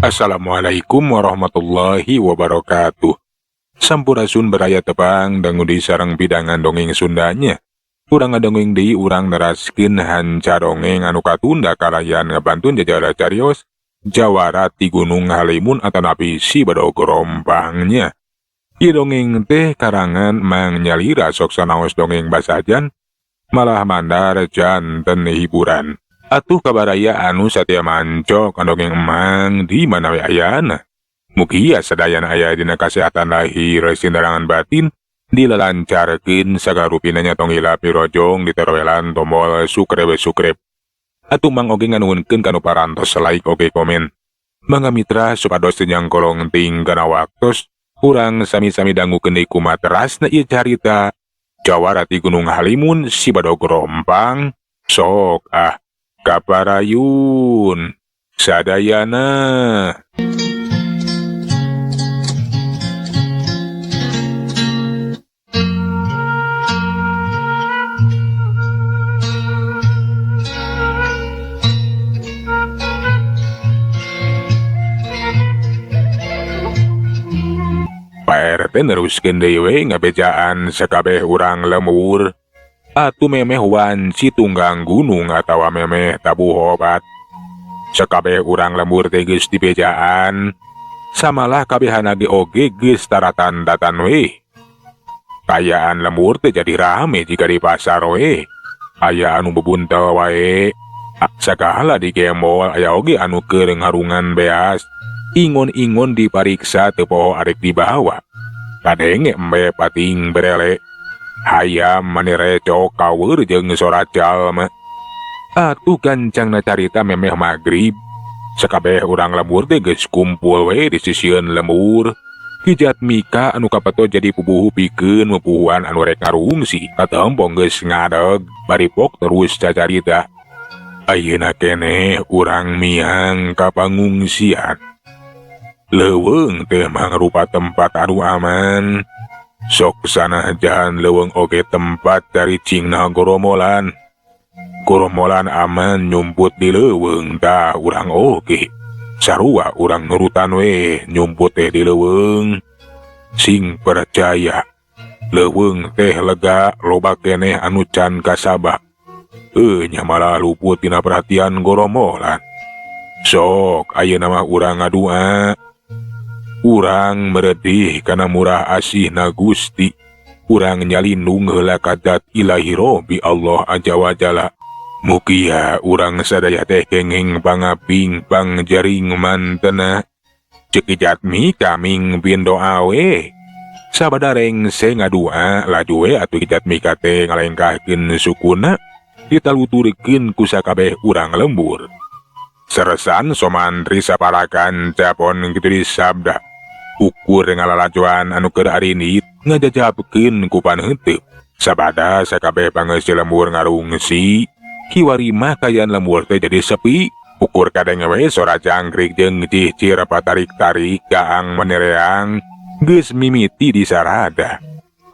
Assalamualaikum warahmatullahi wabarakatuh. Sampurasun beraya tepang dangudi sareng bidangan dongeng Sundanya. Urang ngadongeng deui urang neraskeun hanca dongeng anu katunda kalayan ngabantun jajara carios Jawara ti Gunung Halimun atanapi si Badog Rompangnya. Ieu dongeng teh karangan Mang Nyalira sok sanaos dongeng basajan malah mandar janten hiburan. Atuh kabaraya anu satya mancok dongeng emang di mana we ayana. Mugia sadayana aya dina kasehatan lahir sindarangan batin dilelancarkeun sagarupina nyatong ila pirojong diterowelan tombol sukrep. Atuh mang oge nganuhunkeun kanu parantos like oge komen. Mangga mitra supados teu nyangkolong ting kana waktos urang sami-sami dangukeun deui kumaterasna ieu carita Jawara ti Gunung Halimun si Badog Rompang. Sok kaparayun sadayana. Pak RT neruskeun deui we ngabejaan sakabeh urang lemur. Atuh memeh wanci tunggang gunung atawa memeh tabuh obat. Sakabeh urang lembur teh geus dibejaan. Samalah kabehana ge oge geus taratan-datan we. Kayaan lembur teh jadi rame jika di pasar we. Aya anu bebuntel wae. Sagala di gembol aya oge anu keur ngarungan beas. Ingon-ingon dipariksa teu poho arek dibawa. Kadenge embe pating berele. Hayam manere cok kaweur jeung sorat jalma. Atuh gancangna carita memeh magrib. Sakabeh urang lembur teh geus kumpul we di sisieun lembur. Kijat Mika anu kapeto jadi pubuhu pikeun mupuhuan anu rek ngarungsi. Katempong geus ngadeg bari pok terus cacarita. Ayeuna keneh urang miang ka pangungsian. Leuweung teh mangrupa tempat anu aman. Sok sanajan leuweung oge tempat dari cingna goromolan. Goromolan aman nyumput di leuweung tah urang oge. Sarua urang nurutan we nyumput teh di leuweung. Sing percaya leuweung teh lega loba keneh anu can kasabak. Nya malah luput tina perhatian goromolan. Sok ayeuna mah urang ngadua. Urang meredih kana murah asihna Gusti. Urang nyalindung heula ka zat ilahi Robbi Allah Azza wa Jalla. Mugia urang sadaya teh kenging pangaping pangjaring mantena. Ceuk Jatmi kaming pieun doa we. Sabadareng se ngadua laju we atuh Jatmi teh ngalengkahkeun sukuna ditaluturkeun ku sakabeh urang lembur. Seresan somantri saparakan capon kitu disabda. Ukur ngalalajoan anu keur arinit ngajajabkeun ku paneunteup. Sabada sakabeh pangeuseuh lembur ngarungsi. Kiwari mah kayan lembur teh jadi sepi. Ukur kadenge we sora jangkrik jeung cicir patarik-tarik gaang menereang geus mimiti di sarada.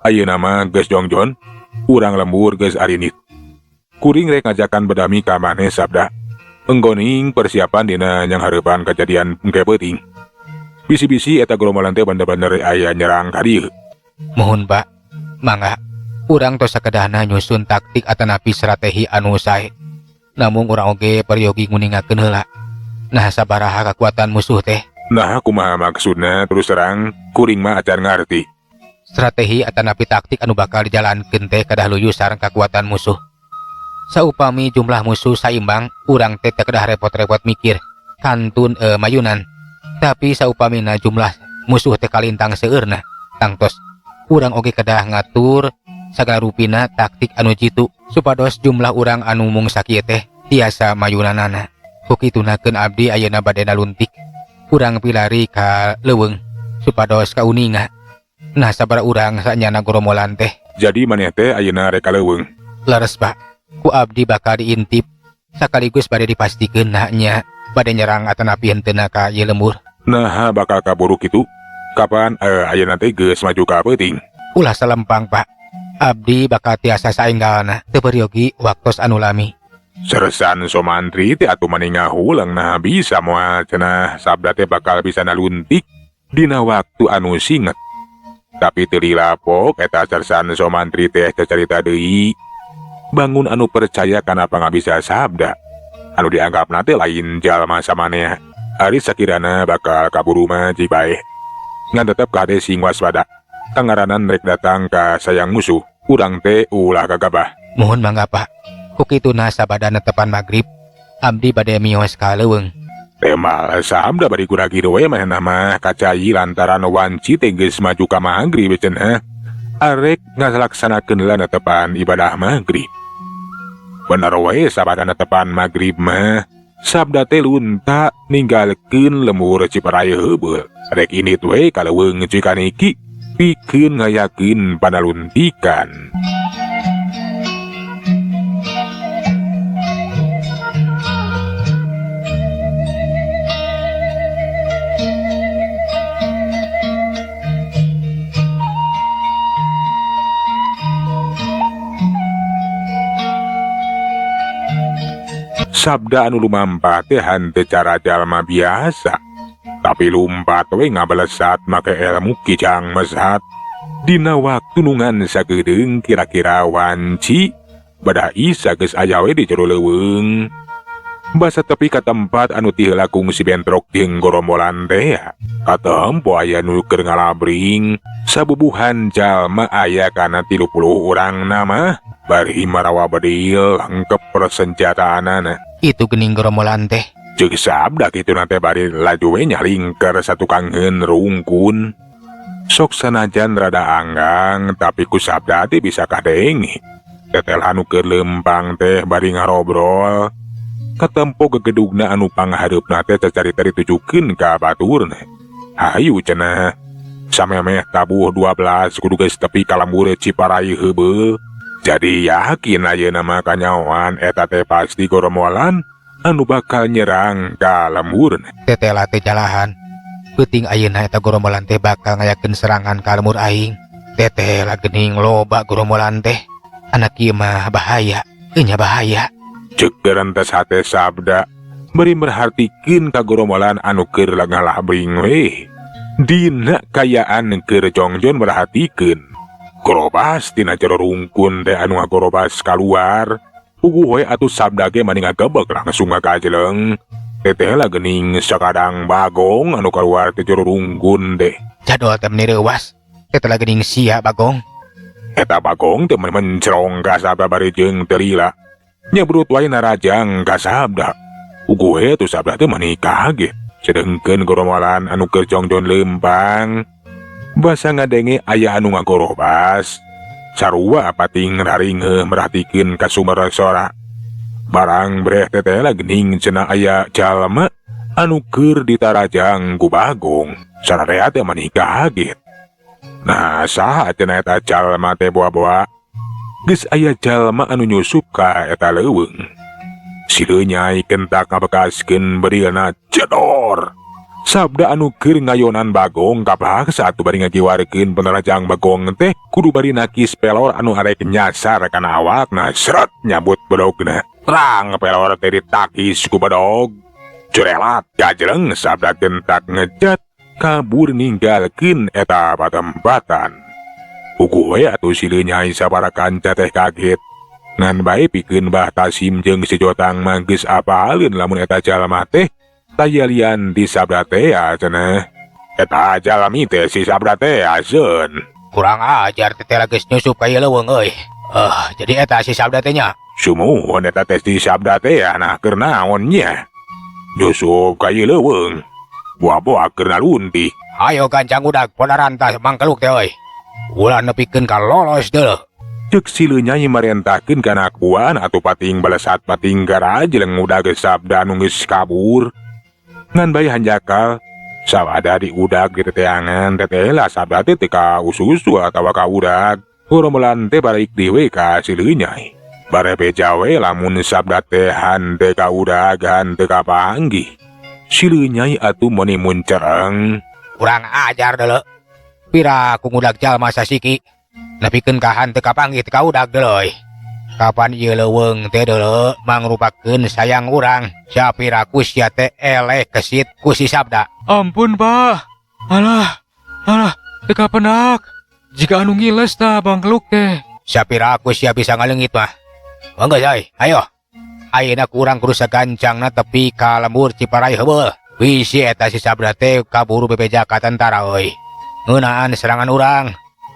Ayeuna mah geus jongjon, urang lembur geus arinit. Kuring rek ngajakan bedami ka maneh sabda. Enggoning persiapan dina yang hareupan kejadian engke peuting. Bisi-bisi eta gerombolan teh bener-bener aya nyerang ka dieu. Mohon Pak, mangga urang tos sakedahna nyusun taktik atanapi strategi anu sae. Namun urang oge peryogi nguningakeun heula. Nah sabaraha kakuatan musuh teh? Nah kumaha maksudna terus terang kuring mah acan ngarti. Strategi atanapi taktik anu bakal dijalankeun teh kadah luyu sareng kakuatan musuh. Saupami jumlah musuh saimbang, urang teh teu kedah repot-repot mikir kantun mayunan. Tapi saupamina jumlah musuh teh kalintang seueurna, tangtos urang oge kedah ngatur sagarupina taktik anu jitu supados jumlah urang anu mung sakieu teh tiasa mayunanana. Kukitunakeun abdi ayeuna bade naluntik urang pilari ka leuweung supados kauninga. Nah sabara urang sanyana goromolan teh. Jadi maneh teh ayeuna rek ka leuweung? Leres Pak, ku abdi bakal diintip sakaligus bade dipastikeun nya bade nyerang atanapi henteuna ka ieu lembur. Nah bakal kaburu kitu. Kapan ayeuna teh geus maju ka peuting? Ulah salempang Pak. Abdi bakal tiasa saenggalna teu peryogi waktos anu lami. Sersan somantri teh atuh maninga hulang nah bisa moal cenah sabda teh bakal bisa naluntik dina waktu anu singget. Tapi teu dilapok eta sersan somantri teh carita deui. Bangun anu percaya kana pangabisa sabda. Anu dianggap nate lain jalma samaneh. Ari sakirana bakal kaburu mah ji bae. Ngan tetep kade sing waspada. Tangaranan rek datang ka sayang musuh. Urang teh ulah gagabah. Mohon mangga Pak. Kukituna sabada netepan magrib. Abdi bade mios ka leuweung. Temal sabda bari kuragir we manehna mah kacai lantaran wanci teh geus maju ka magrib cenah. Arek ngalaksanakeun la netepan ibadah magrib. Bener we sabada netepan magrib mah sabda teh lunta ninggalkeun lemur Ciparai heubeul. Rek ini we ka leuweung Cikaniki pikeun ngayakeun panaluntikan. Sabda anu lumampat teh henteu cara jalma biasa. Tapi lumpat we ngabalesat make ilmu kijang mesat. Dina waktu nungan sagedeung kira-kira wanci bada isa geus aya we di jero leuweung. Basa tepi ka tempat anu ti heula kungsi bentrok jeung gorombolan teh. Katempo aya nu keur ngalabring. Sabubuhan jalma aya kana 30 urang nama. Bari marawa bedil lengkep persenjataanana. Itu gening gerombolan teh. Ceuk sabda kitu nate bari laju we nyalingker satukangheun rungkun. Sok sanajan rada anggang tapi ku sabda teh bisa kadengi. Tetel anu keur lempang teh bari ngarobrol. Katempo gegedugna anu panghareupna teh cacarita ditujukeun ka baturna. Hayu cenah. Samemeh tabuh 12 kudu geus tepi ka lembur Ciparai heubeul. Jadi yakin ayeuna mah kanyawan eta teh pasti gorombolan anu bakal nyerang ka lembur. Tetela teh jalahan. Peuting ayeuna eta gorombolan teh bakal ngayakeun serangan ka lembur aing. Tetela geuning loba gorombolan teh. Anak ieu mah bahaya, nya bahaya. Ceuk gerentes hate sabda beri merhartikeun ka gorombolan anu keur ngalabring we. Dina kayaan keur jongjon merhatikeun. Gorobas tina jero rungkun teh anu ngagorobas kaluar. Puguh we atuh sabda ge mani ngagebeg langsung ngakajeleng. Tetela geuning sakadang Bagong anu kaluar teh jero rungkun teh. Jadol teh meni reuwas. Tetela geuning sia Bagong. Eta Bagong teh mencerong ka sabda bari jeung teu lila. Nyabrut wae narajang ka sabda. Puguh we atuh sabda teh mani kaget. Sedengkeun gorombolan anu keur jongjon lempang. Basa ngadenge aya anu ngagorobas. Sarua pating raringeuh merhatikeun ka sumber sora. Barang breh tetela geuning cenah aya jalma anu keur ditarajang ku Bagong. Sararea teh mani kaget. Nah, saha cenah eta jalma teh boa-boa? Geus aya jalma anu nyusup ka eta leuweung. Sileu Nyai kentak ngabekaskeun berilna jedor. Sabda anu keur ngayonan Bagong kapaksa atuh bari ngagiwarkeun penerajang Bagong teh kudu bari nakis pelor anu arek nyasar kana awakna. Sret nyabut bedogna. Terang pelor teh ditakis ku bedog. Curelat gajeleng sabda kentak ngejat kabur ninggalkeun eta patempatan. Puguh we atuh sileu Nyai sabarakan teh kaget. Ngan bae pikeun Mbah Tasim jeung si Jotang mah geus apaleun lamun eta jalma teh tayalian di sabda teh cenah. Eta jalmi teh si sabda teh aseun. Kurang ajar tetela geus nyusup ka ieu leuweung euy. Jadi eta si sabda teh nya. Sumuhun eta teh si sabda teh nah keur naon nya? Nyusup ka ieu leuweung. Boa-boa keur nalunti. Ayo gancang udag podaran tah mangkeluk teh euy. Ulah nepikeun ka lolos deuleuh. Cek sileu Nyai marentakeun kana kuan atuh pating balesat pating garajleng udag sabda anu geus kabur. Ngan bae hanjakal sabada di udag di teteangan tetela sabda teh ka ususu atawa ka udag. Gorombolan teh balik dewe ka sileu Nyai. Bare beja we lamun sabda teh hante ka udag hante ka panggih. Sileu Nyai atuh meuni muncereng. Kurang ajar deuleuh. Pira ku ngudag jalma sasiki. Nepikeun ka hante ka panggih ka udag deuleuh. kapan ieu leuweung teh deuleu mangrupakeun sayang urang sapiraku sia teh eleh kesit ku si Sabda. Ampun, Pak. Alah, teu kapendak. Jika anu ngiles tah bangkeluk teh. Sapiraku sia bisa ngaleungit mah. Mangga say, ayo. Ayeuna kurang kudu sagancangna tepi ka lembur Ciparai heubeul. Bisi eta si Sabda teh kaburu bebeja ka tentara euy. Ngeunaan serangan urang.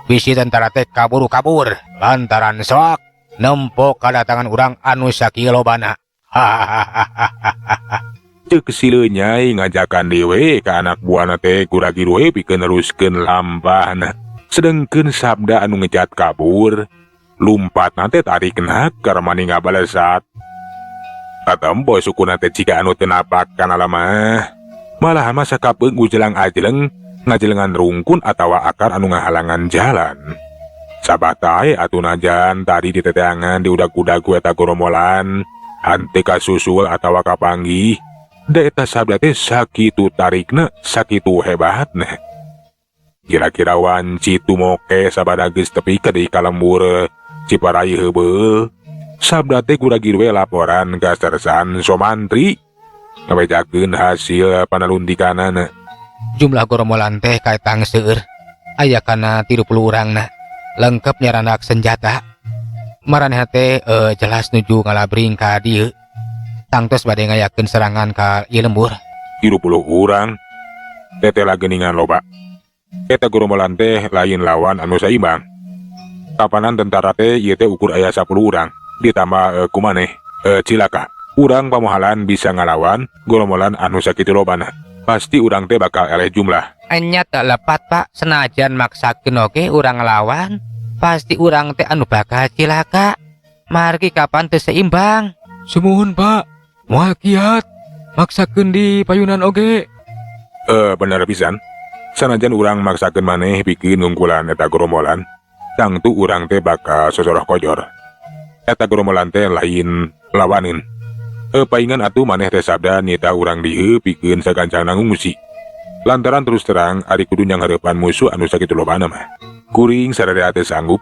Bisi tentara teh kabur lantaran sok nempok kedatangan urang anu sakieu lobana. Cek sileu Nyai ngajakan dewe ka anak buahna teh kura-giru we pikeun neruskeun lampahna. Sedengkeun Sabda anu ngejat kabur, lumpatna teh tarikna keur maning ngabalesat. Katempo sukuna teh jika anu teu napak kana lamah. Malahan masa kapeung ujelang ajeleng ngajelengan rungkun atawa akar anu ngahalangan jalan. Sabatae atunajan tadi di teteangan di udag-udag ku eta goromolan, hante kasusul atawa kapanggih, da eta Sabda teh sakitu tarikna, sakitu hebatna. Kira-kira wanci tumoke sabada geus tepi ka deui ka lembur Ciparai heubeul, Sabda teh kura-giru we laporan ka Sersan Somantri ngabejakeun hasil panaluntikanana. Jumlah goromolan teh kaetang seueur, aya kana 30 urangna. Lengkap nyaranak senjata. Maraneh teh jelas nuju ngalabring ka dieu. Tangtos bade ngayakeun serangan ka ieu lembur. 30 urang. Tete lageningan loba. Eta goromolan teh lain lawan anu saimbang. Kapanan tentara teh ieu teh ukur aya 10 urang. Ditambah kumaneh cilaka. Urang pamohalan bisa ngalawan goromolan anu sakitu lobana. Pasti urang teh bakal eleh jumlah. Anya teu lepat, Pak. Senajan maksakeun oge urang ngalawan, pasti urang teh anu bakal cilaka. Margi kapan teu seimbang. Sumuhun, Pak. Moal kiat. Maksakeun di payunan oge. Bener pisan. Sanajan urang maksakeun maneh pikeun ngungkulan eta goromolan, tangtu urang teh bakal sosoroh kojor. Eta goromolan teh lain lawaneun. Paingan atuh maneh teh Sabda nita urang dieu pikeun sagancangna ngungsi. Lantaran terus terang ari kudu nyanghareupan musuh anu sakitu lobana mah. Kuring sadaya teh sanggup.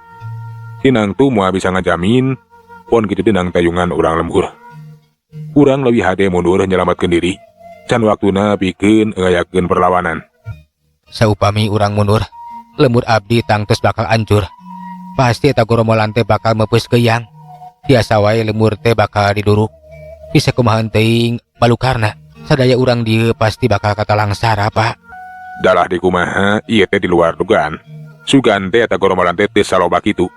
Tinang tu moal bisa ngajamin pon kitu deunang tayungan urang lembur. Urang leuwih hade mundur nyelamatkeun diri, can waktuna pikeun ngayakeun perlawanan. Saupami urang mundur, lembur abdi tangtus bakal hancur. Pasti eta goromolan teh bakal meupus geyang. Biasa wae lembur teh bakal diduruk. Bisa kumaha teuing balukarna. Sadaya urang dieu pasti bakal katalangsara, Pak. Dalah di kumaha ieu teh di luar dugaan. Sugan teh eta goromolan teh saloba kitu.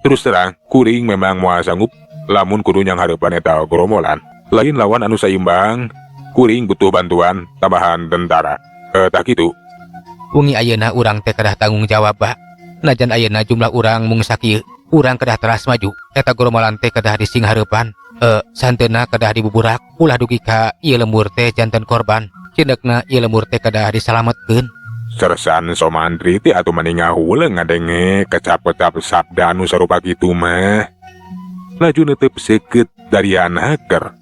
Terus terang kuring memang moal sanggup lamun kudu nyanghareupan eta goromolan. Lain lawan anu saimbang, kuring butuh bantuan tambahan tentara. Tak kitu. Wengi ayeuna urang teh kedah tanggung jawab, Pak. Najan ayeuna jumlah urang mung sakieu, urang kedah teras maju. Eta goromolan teh kedah disinghareupan. Santeuna kedah dibuburak, ulah dugi ka ieu lembur teh janten korban. Cindekna ieu lembur teh kedah disalametkeun. Sersan Somantri teh atuh mani ngahuleung ngadenge kecap-kecap Sabda anu sarupa kitu mah. Laju neuteup seukeut darian haker.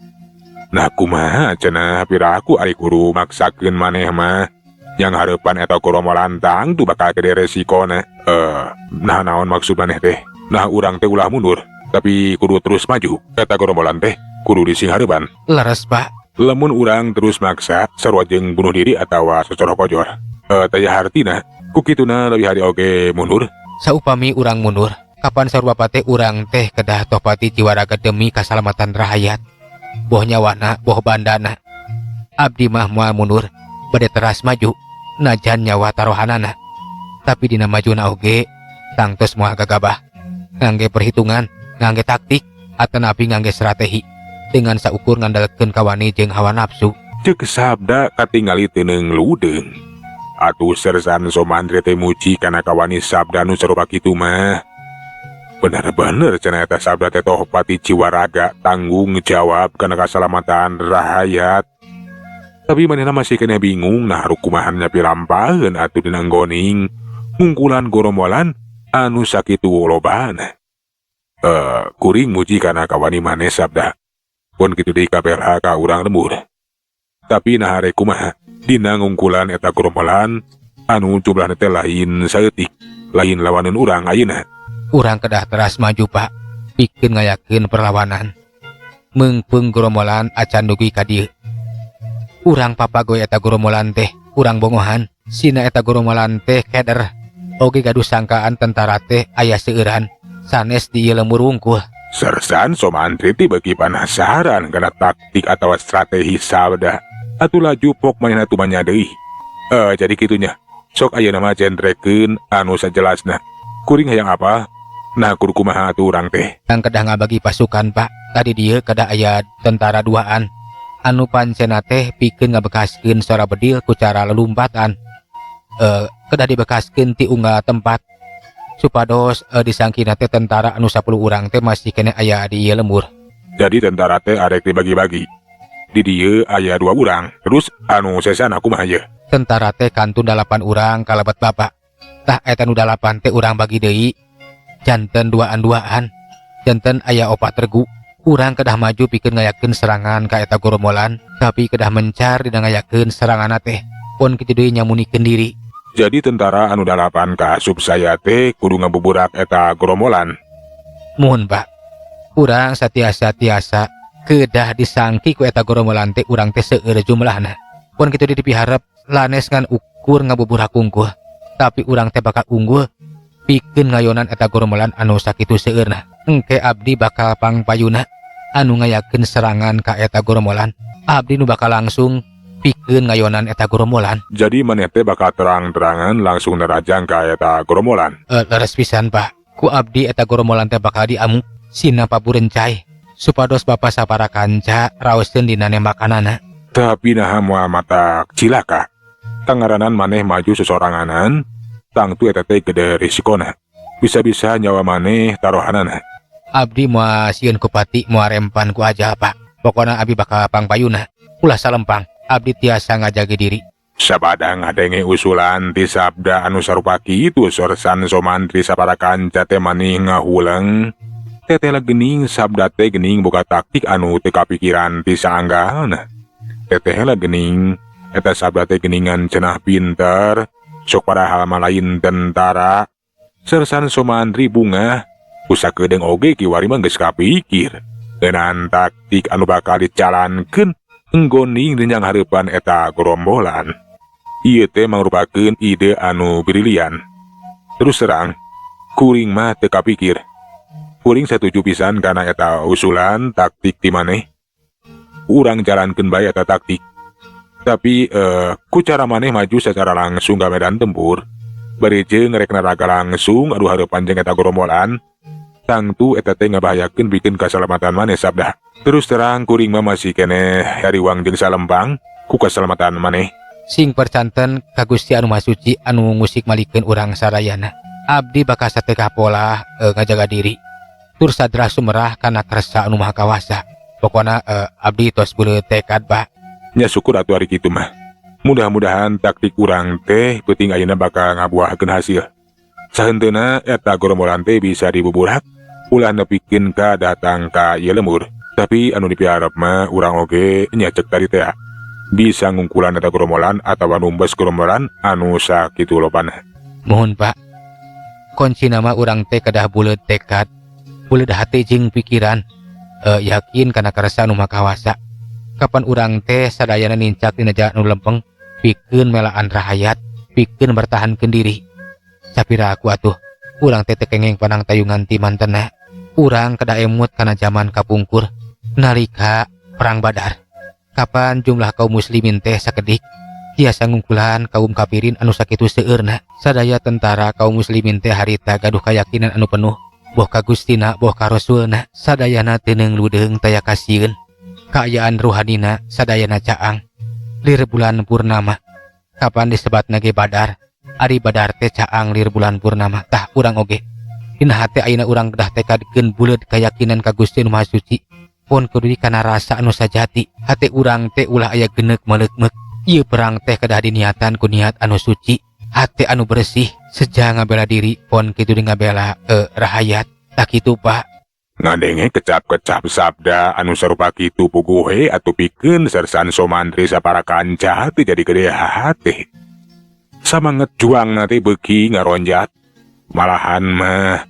Nah kumaha cenah piraku ari kudu maksakeun maneh mah nyanghareupan eta goromolan tangtu bakal gede resikona. Nah naon maksud maneh teh? Nah urang teh ulah mundur. Tapi kudu terus maju, kata goromolan teh kudu disinghareupan. Leres, Pak. Lamun urang terus maksa sarua jeung bunuh diri atawa sosoroh kojor. Taya hartina, kukituna leuwih hade oge mundur. Saupami urang mundur, kapan sarua teh urang teh kedah topati jiwa raga demi kasalamatan rakyat. Boh nyawana, boh bandana. Abdi mah moal mundur, bade teras maju, najan nyawa tarohanana. Tapi dina majuna oge, tangtos moal gagabah. Ngangge perhitungan, ngangge taktik, atanapi ngangge strategi dengan saukur ngandalkeun kawani jeung hawa nafsu. Ceuk Sabda katingali teuneng ludeung. Atuh Sersan Somantri teh muji kana kawani Sabda nu sarupa kitu mah. Bener-bener cenah eta Sabda teh toh pati jiwa raga tanggung jawab kana kasalamatan rakyat. Tapi manehna masih kena bingung nah rukumahan nyapi lampaheun atuh dina nggoning ngungkulan goromolan anu sakitu lobana. Kuring muji kana kawani maneh Sabda. Pun kitu deui kabeh ka urang lembur. Tapi nahare kumaha dina ngungkulan eta goromolan anu jumlahna teh lain saeutik, lain lawaneun urang ayeuna. Urang kedah teras maju, Pak. pikeun ngayakeun perlawanan. Meungpeung gerombolan acan dugi ka dieu. Urang papagoy eta gerombolan teh urang bongohan, sina eta gerombolan teh keder. Oge gaduh sangkaan tentara teh aya seueuran sanes di ieu lembur wungkul. Sersan Somantri ti beuki penasaran kana taktik atau strategi sabda. Atuh laju pok manehna tumanya deui. Jadi kitunya. Sok ayeuna mah jendrekeun anu sajelasna. Kuring hayang apa? Nah kudu kumaha atuh urang teh. Yang kedah ngabagi pasukan Pak. Tadi dia kedah aya tentara duaan. Anu pancena teh pikeun ngabekaskeun sora bedil ku cara lelumpatan. Kedah dibekaskeun ti unggal tempat. Supados disangkina teh tentara anu 10 urang teh masih kene aya di ieu lembur. Jadi tentara teh arek dibagi-bagi. Di dieu aya 2 urang. Terus anu sesana kumaha ye? Tentara teh kantun 8 urang kalabat bapak. Tah eta nu 8 teh urang bagi deui. Janten duaan-duaan. Janten aya 4 regu. Urang kedah maju pikeun ngayakeun serangan ka eta gerombolan, tapi kedah mencar dina ngayakeun serangan teh. Pon kitu deui nyamunikeun diri. Jadi tentara anu 8 ka asup saya teh kudu ngabuburak eta gerombolan. Muhun Pak. Urang satiasa-tiasa kedah disangki ku eta gerombolan teh urang teh seueur jumlahna. Pon kitu deui dipiharep lanes ngan ukur ngabuburak unggul. Tapi urang teh bakal unggul pikeun ngayonan eta gerombolan anu sakitu seueurna. Engke abdi bakal pangpayuna anu ngayakeun serangan ka eta gerombolan. Abdi nu bakal langsung pikeun ngayonan eta gerombolan. Jadi maneh teh bakal terang-terangan langsung nerajang ka eta gerombolan. Leres pisan Pak. Ku abdi eta gerombolan teh bakal diamuk sina paburencai supados Bapak sapara kanca raoskeun dina nembakanana. Tapi nah moal matak cilaka. Tangaranan maneh maju sesoranganan, tangtu eta teh gede risikona. Bisa-bisa nyawa maneh taruhanana. Abdi moal sieun ku pati moal rempan ku aja Pak. Pokona abdi bakal pangpayuna. Ulah salempang, abdi tiasa ngajage diri. Sabada ngadenge usulan ti sabda anu sarupa kitu Sersan Somantri sapara kanca teh maneh ngahuleng. Teteh geuning sabda teh geuning boga taktik anu teu kapikiran ti saanggalna. Teteh geuning eta sabda teh geuningan cenah pinter, sok padahal mah lain tentara. Sersan Somantri bunga usakeudeng oge kiwari mah geus kapikir dengan taktik anu bakal dicalankeun enggoning denyang hareupan eta gerombolan. Ieu teh mangrupakeun ide anu brilian. Terus terang, kuring mah teu kapikir. Kuring satuju pisan kana eta usulan taktik ti maneh. Urang jalankeun bae eta taktik. Tapi ku cara maneh maju secara langsung ka medan tempur. Bari jeung rek naraga langsung adu hareupan jeung eta gerombolan. Tangtu eta teh ngabahayakeun bikin kaselamatan maneh sabda. Terus terang kuring mah masih kene hariwang jeung salempang ku kaselamatan maneh. Sing percanten ka Gusti anu Maha Suci anu ngusik malikeun urang sarayana. Abdi bakal sateka pola ngajaga diri. Tur sadra sumerah kana karsa anu maha kawasa. Pokona abdi tos beuleut tekad Pak. Nya syukur atuh ari kitu mah. Mudah-mudahan taktik urang teh peuting ayeuna bakal ngabuahkeun hasil. Sahenteuna eta gerombolan teh bisa dibuburak ulah nepikeun ka datang ka ieu lembur. Tapi anu dipiharep mah urang oge nya cek tadi teh bisa ngungkulan eta gerombolan atawa numbes gerombolan anu sakitu lobana. Mohon Pak. Kunci nama urang teh kedah beuleut tekad, beuleut hati jeung pikiran, yakin kana karsa anu maha kawasa. Kapan urang teh sadayana nincak dina jalan anu lempeng, pikeun melaan rahayat, pikeun bertahankeun diri. Sapira aku atuh, urang teh kengeng panang tayungan ti mantena. Urang kedah emut kana zaman kapungkur nalika perang Badar. Kapan jumlah kaum muslimin teh sakedik tiasa ngungkulan kaum kafirin anu sakitu seueurna. Sadaya tentara kaum muslimin teh harita gaduh kayakinan anu penuh boh ka Gustina boh ka Rasulna. Sadayana teu ludeung taya kasieun. Kaayaan ruhanina sadayana caang. Lir bulan purnama. Kapan disebatna ge Badar. Ari Badar teh caang lir bulan purnama. Tah urang oge. Dina hate ayeuna urang kedah tekadkeun buleud kayakinan ka Gusti anu Maha Suci. Pon kudu kana rasa anu sajati. Hate urang teh ulah aya geneuk meleuk-meuk. Ieu perang teh kedah diniatan ku niat anu suci. Hate anu bersih. Seja ngabela diri pon kitu di ngabela rahayat. Tak kitu Pak. Ngadenge kecap-kecap sabda anu sarupa kitu puguhe atuh pikeun Sersan Somantri sapara kanca teh jadi gede hate. Samanget juang teh beuki ngaronjat. Malahan mah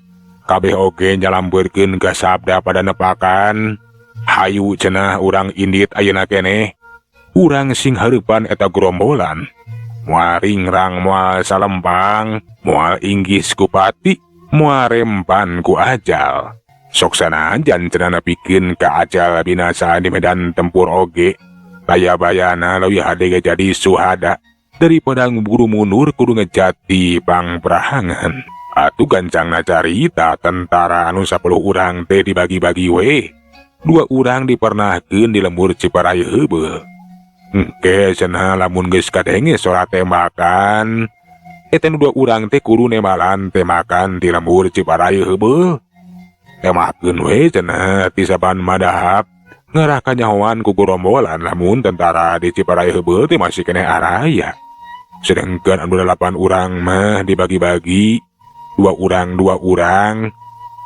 kabeh oge nyalambeurkeun ka sabda pada nepakan. Hayu cenah urang indit ayeuna keneh. Urang sing hareupan eta gerombolan. Moal ringrang moal salempang, moal inggis ku pati, moal rempan ku ajal. Sok sanajan cenah nepikeun ka ajal binasa di medan tempur oge. Baya-bayana leuwih hade jadi suhada daripada buru mundur kudu ngejati pangperahangan. Atuh gancangna carita tentara anu 10 urang teh dibagi-bagi we. 2 urang dipernahkeun di lembur Ciparai heubeul. Engke cenah lamun geus kadenge sorat tembakan, eta nu 2 urang teh kudu nemalan tembakan di lembur Ciparai heubeul. Temahkeun we cenah ti saban madahap ngarah kanyahoan ku gerombolan lamun tentara di Ciparai heubeul teh masih keneh araya. Sedengkeun anu 8 urang mah dibagi-bagi 2 urang.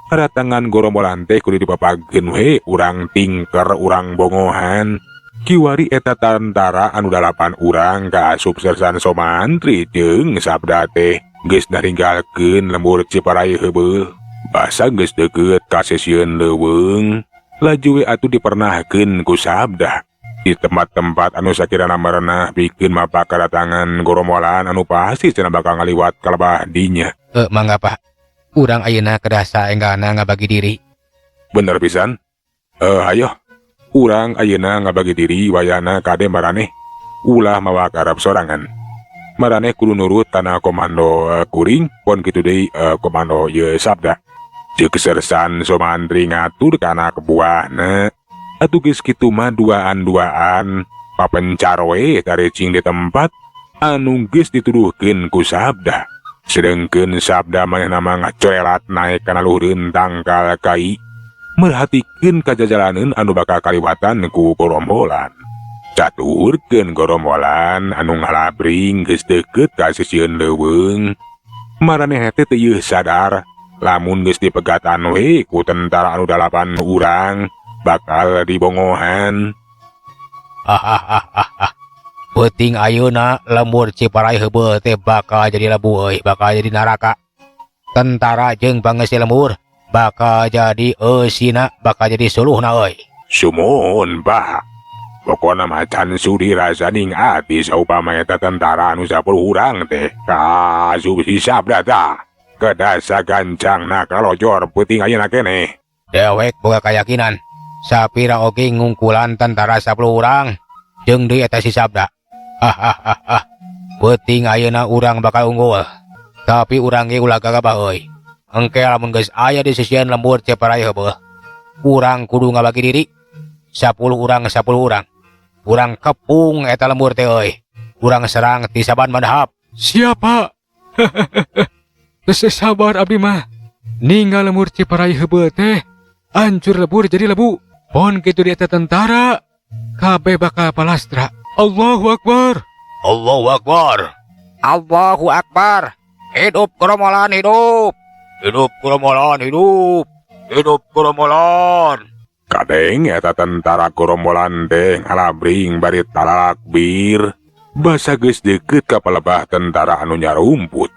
Kadatangan gerombolan teh kudu dipapagkeun we urang tingker urang bongohan. Kiwari eta tentara anu 8 urang kaasup Sersan Somantri jeung sabda teh geus naringgalkeun lembur Ciparai heubeul. Basa geus deukeut ka sesieun leuweung, laju we atuh dipernahkeun ku sabda. Di tempat-tempat anu sakirana merenah pikeun mapa kadatangan gerombolan anu pasti cenah bakal ngaliwat kalebah dinya. Mangga Pak. Urang ayeuna kedah saenggana ngabagi diri. Bener pisan. Hayo. Urang ayeuna ngabagi diri wayana kade maraneh. Ulah mawa karep sorangan. Maraneh kudu nurut tanah komando kuring, pon kitu deui komando ieu sabda. Ceuk Sersan Somantri ngatur kana kebuahna. Atuh geus kitu mah duaan-duaan papencar we tarecing di tempat anu geus dituduhkeun ku sabda. Sedengkeun sabda manehna mah ngacoelat naek kana luhureun tangkal kai, merhatikeun kajajalaneun anu bakal kaliwatan ku gerombolan. Caturkeun gerombolan anu ngalabring geus deukeut ka sisieun leuweung. Maraneh teh teu yeuh sadar lamun geus dipegatan we ku tentara anu 8 urang bakal dibongohan. Penting ayeuna lembur Ciparai heubeul teh bakal jadi lebu euy, bakal jadi neraka. Tentara jeung pangeusi lembur bakal jadi eusina, bakal jadi suluhna euy. Sumohon, Pak. Pokona mah can sudi rasaning ati saupama eta tentara anu 10 urang teh kaasup si sabda tah. Kedah sagancangna kalojor peuting ayeuna keneh. Dewek boga kayakinan sapira oge ngungkulan tentara 10 urang jeung deui eta si sabda. Penting ayeuna urang bakal unggul. Tapi urang ge ulah gagabah euy. Engke lamun geus aya di sisieun lembur Ciparai heubeul, urang kudu ngabagi diri. 10 urang 10 urang. Urang kepung eta lembur teh euy. Urang serang ti saban madhab. Siapa? Geus sabar abdi mah. Ninggal lembur Ciparai heubeul teh hancur lebur jadi lebu. Pon kitu di eta tentara kabeh bakal palastra. Allahu Akbar. Allahu Akbar. Allahu Akbar. Hidup gerombolan hidup. Hidup gerombolan hidup. Hidup gerombolan. Kadeng eta tentara gerombolan teh ngalabring bari talakbir. Basa geus deukeut ka palebah tentara anu nyarumput.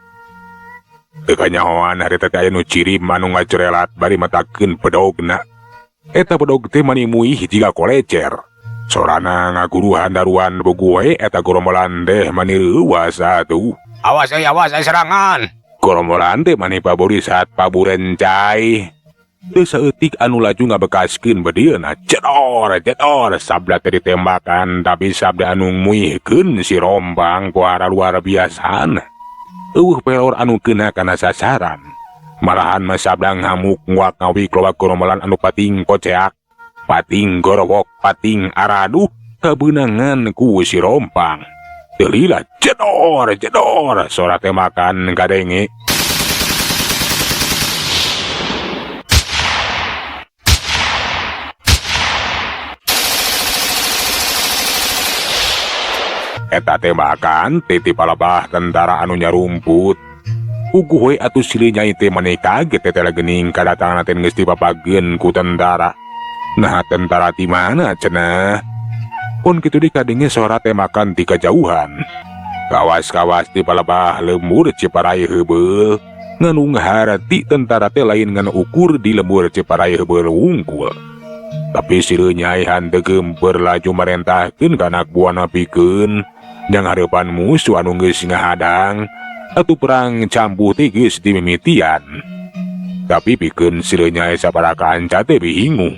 Teu kanyahoan harita teh aya nu cirim anu ngacorelat bari matakeun pedogna. Eta pedog teh manimuih jiga kolecer. Sorana ngaguruhan daruan bogu we eta gerombolan teh manireuwas atuh. Awas serangan. Gerombolan teh mani pabori saat paburencai. Teu saeutik anu laju ngabekaskeun bedieuna. Jedor sabda teh ditembakan tapi sabda anu muihkeun si rombang ku arah luar biasana. Eueuh pelor anu keuna kana sasaran. Malahan mah sabda ngamuk nguak ngawik loba gerombolan anu pating koceak. Pating gorowok, pating aradu, kebenangan ku si rompang. Delila jedor, sora tembakan kadenge. Eta tembakan titip palebah tentara anu nyarumput. Uguh we atuh silih nyai teh maneh kaget teteh geuning kadatangan teh geus dipapageun ku tentara. Nah tentara di mana cenah? Pun kitu di kadenge sora tembakan ti kajauhan. Kawas-kawas di palebah lembur Ciparai heubeul nganung harati tentara teh lain ngan ukur di lembur Ciparai heubeul wungkul. Tapi si Nyai henteu geumpeur laju marentahkeun ka anak buahna pikeun jang hareupan musuh anu geus ngahadang atuh perang campuh teh geus dimimitian. Tapi pikeun si Nyai sabaraha kanca teh bingung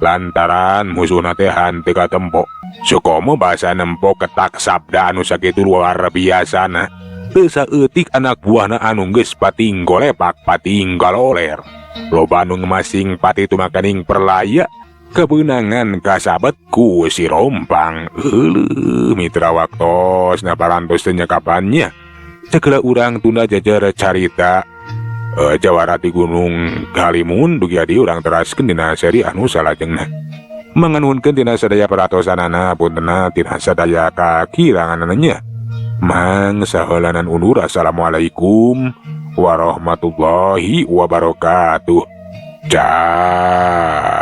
lantaran musuhna teh henteu katempo. Sukomo basa nempo ketak sabda anu sakitu luar biasana. Teu saeutik anak buahna anu geus patinggal lepak patinggal oler. Loba anu ngemasing pati tumakaning perlaya kebeunangan kasabet ku si Rompang. Heuleuh mitra waktos na parantos teu nyakapannya. Cekeula urang tunda jajar carita jawara di Gunung Halimun dugi adi urang teraskeun dina seri anu salajengna. Manganuhunkeun tina sadaya paratosanana puntenna tina sadaya kakiranganannya. Mang saheulanan undur assalamualaikum warahmatullahi wabarakatuh. Dah.